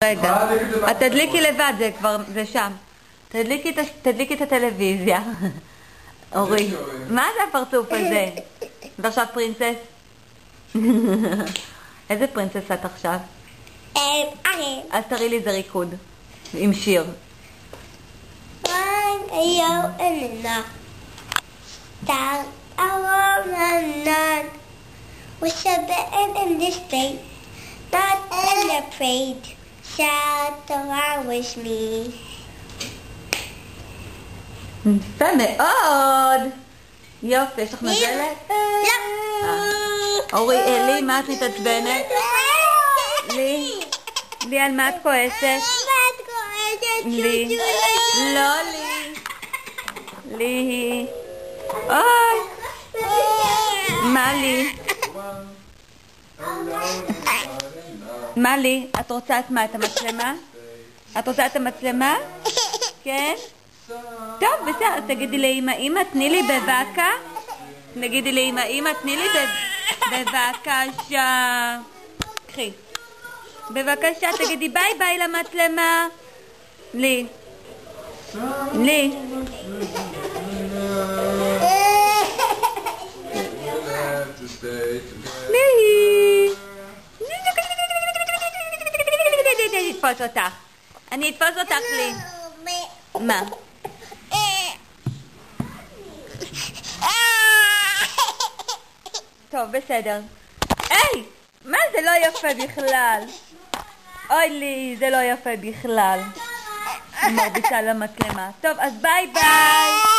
רגע, את תדליקי לבד, זה כבר, זה שם. תדליקי את הטלוויזיה. אורי, מה זה הפרצוף הזה? ועכשיו פרינסס? איזה פרינסס את עכשיו? אז תראי לי איזה ריקוד, עם שיר. Wish a bed in this place, not unafraid. Shout along with me. יפה מאוד. יופי, יש לך נזלת? לא. אורי, לי, מה את מתעצבנת? לי, על מה את כועסת? לי. לא, לי. אוי. מה לי? מה לי? את רוצה את מה? את המצלמה? את רוצה את המצלמה? כן? טוב, בסדר, תגידי לאמא, תני לי בבקשה. תגידי לאמא, תני לי בבקשה. קחי. בבקשה, תגידי ביי ביי למצלמה. לי. לי. אני אתפוס אותך לי. מה? טוב, בסדר. היי! מה זה לא יפה בכלל? אוי לי, זה לא יפה בכלל. מרביצה למצלמה. טוב, אז ביי ביי.